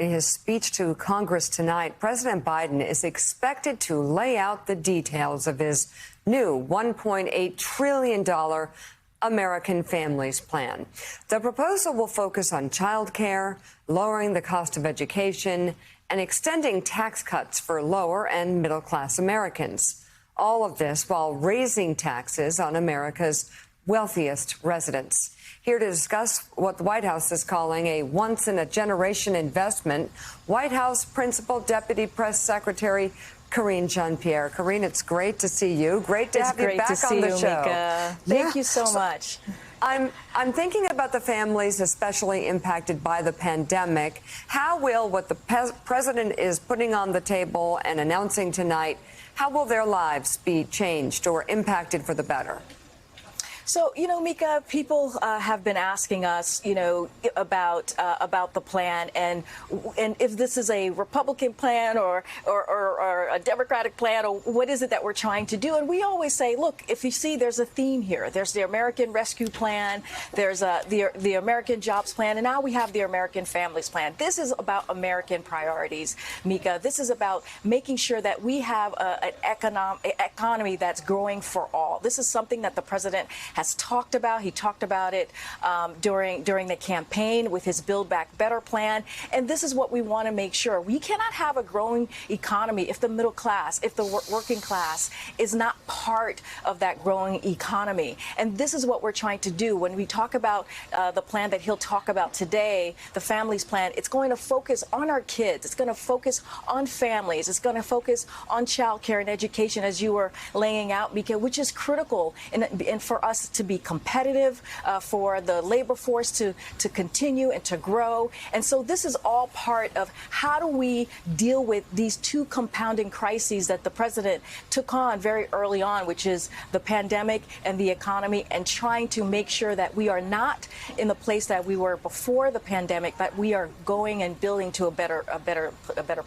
in his speech to Congress tonight, President Biden is expected to lay out the details of his new $1.8 trillion American Families Plan. The proposal will focus on child care, lowering the cost of education, and extending tax cuts for lower and middle-class Americans. All of this while raising taxes on America's wealthiest residents. Here to discuss what the White House is calling a once-in-a-generation investment, White House Principal Deputy Press Secretary Karine Jean-Pierre. Karine, it's great to see you. Great to have you back on the show. Mika. Thank you so much. I'm thinking about the families especially impacted by the pandemic. How will what the president is putting on the table and announcing tonight, how will their lives be changed or impacted for the better? So, Mika, people have been asking us, about the plan and if this is a Republican plan or a Democratic plan, or what is it that we're trying to do? And we always say, look, if you see there's a theme here, there's the American Rescue Plan, there's the American Jobs Plan, and now we have the American Families Plan. This is about American priorities, Mika. This is about making sure that we have an economy that's growing for all. This is something that the president has talked about. He talked about it during the campaign with his Build Back Better plan. And this is what we want to make sure. We cannot have a growing economy if the middle class, if the working class is not part of that growing economy. And this is what we're trying to do. When we talk about the plan that he'll talk about today, the Families Plan, it's going to focus on our kids. It's going to focus on families. It's going to focus on child care and education, as you were laying out, Mika, which is critical and for us to be competitive, for the labor force to continue and to grow. And so this is all part of how do we deal with these two compounding crises that the president took on very early on, which is the pandemic and the economy, and trying to make sure that we are not in the place that we were before the pandemic, but we are going and building to a better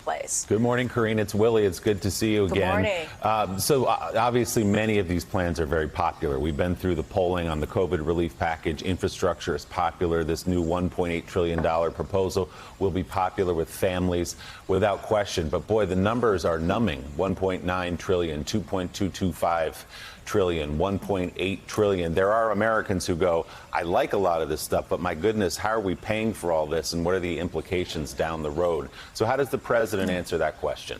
place. Good morning, Karine. It's Willie. It's good to see you again. Good morning. So obviously many of these plans are very popular. We've been through the polling on the COVID relief package. Infrastructure is popular. This new $1.8 trillion proposal will be popular with families without question. But boy, the numbers are numbing. 1.9 trillion, 2.225 trillion, 1.8 trillion. There are Americans who go, I like a lot of this stuff, but my goodness, how are we paying for all this? And what are the implications down the road? So how does the president answer that question?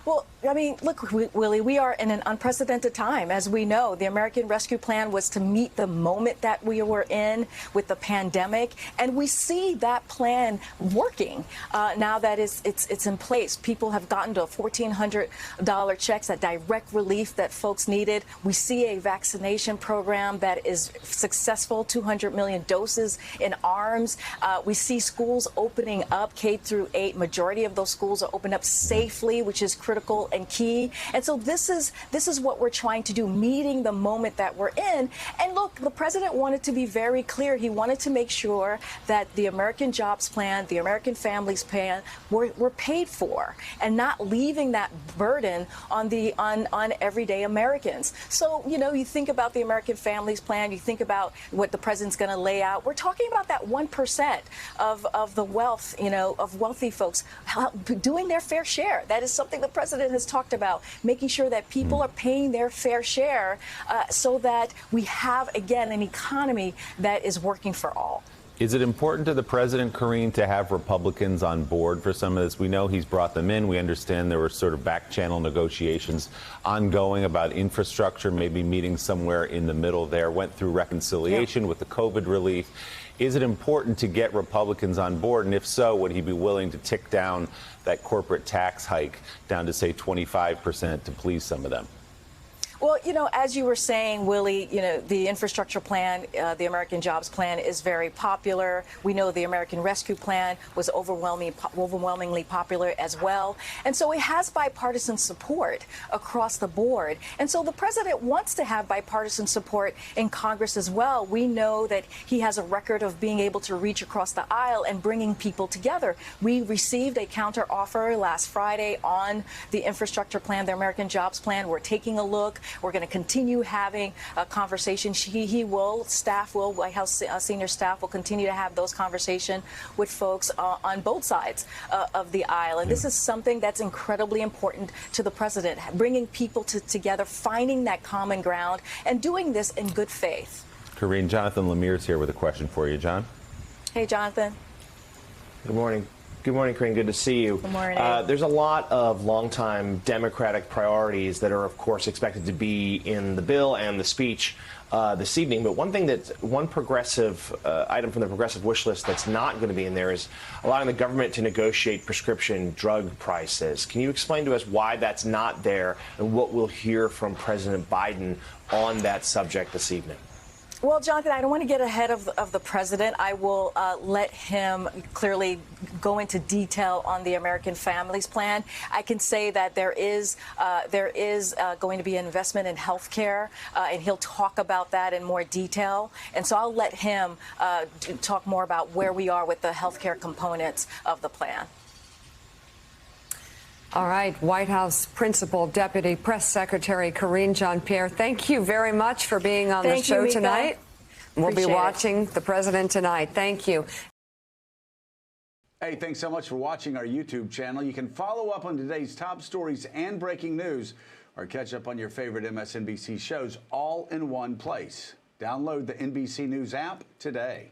Well, I mean, look, Willie, we are in an unprecedented time. As we know, the American Rescue Plan was to meet the moment that we were in with the pandemic. And we see that plan working now that it's in place. People have gotten to $1,400 checks, that direct relief that folks needed. We see a vaccination program that is successful, 200 million doses in arms. We see schools opening up, K through 8. Majority of those schools are opened up safely, which is critical and key. And so this is what we're trying to do, meeting the moment that we're in. And look, the president wanted to be very clear. He wanted to make sure that the American Jobs Plan, the American Families Plan were paid for, and not leaving that burden on everyday Americans. So, you think about the American Families Plan, you think about what the president's going to lay out. We're talking about that 1% of the wealth, of wealthy folks doing their fair share. That is something the president has talked about, making sure that people are paying their fair share so that we have, again, an economy that is working for all. Is it important to the president, Karine, to have Republicans on board for some of this? We know he's brought them in. We understand there were sort of back-channel negotiations ongoing about infrastructure, maybe meeting somewhere in the middle there, went through reconciliation with the COVID relief. Is it important to get Republicans on board? And if so, would he be willing to tick down that corporate tax hike down to, say, 25% to please some of them? Well, as you were saying, Willie, the infrastructure plan, the American Jobs Plan is very popular. We know the American Rescue Plan was overwhelmingly popular as well. And so it has bipartisan support across the board. And so the president wants to have bipartisan support in Congress as well. We know that he has a record of being able to reach across the aisle and bringing people together. We received a counteroffer last Friday on the infrastructure plan, the American Jobs Plan. We're taking a look. We're going to continue having a conversation. White House senior staff will continue to have those conversations with folks on both sides of the aisle. And this is something that's incredibly important to the president, bringing people together, finding that common ground, and doing this in good faith. Karine, Jonathan Lemire's here with a question for you. John? Hey, Jonathan. Good morning. Good morning, Karine. Good to see you. Good morning. There's a lot of longtime Democratic priorities that are, of course, expected to be in the bill and the speech this evening. But one progressive item from the progressive wish list that's not going to be in there is allowing the government to negotiate prescription drug prices. Can you explain to us why that's not there and what we'll hear from President Biden on that subject this evening? Well, Jonathan, I don't want to get ahead of the president. I will let him clearly go into detail on the American Families Plan. I can say that there is going to be an investment in health care, and he'll talk about that in more detail. And so I'll let him talk more about where we are with the health care components of the plan. All right, White House Principal Deputy Press Secretary Karine Jean-Pierre, thank you very much for being on the show tonight. We'll be watching the president tonight. Thank you. Hey, thanks so much for watching our YouTube channel. You can follow up on today's top stories and breaking news, or catch up on your favorite MSNBC shows all in one place. Download the NBC News app today.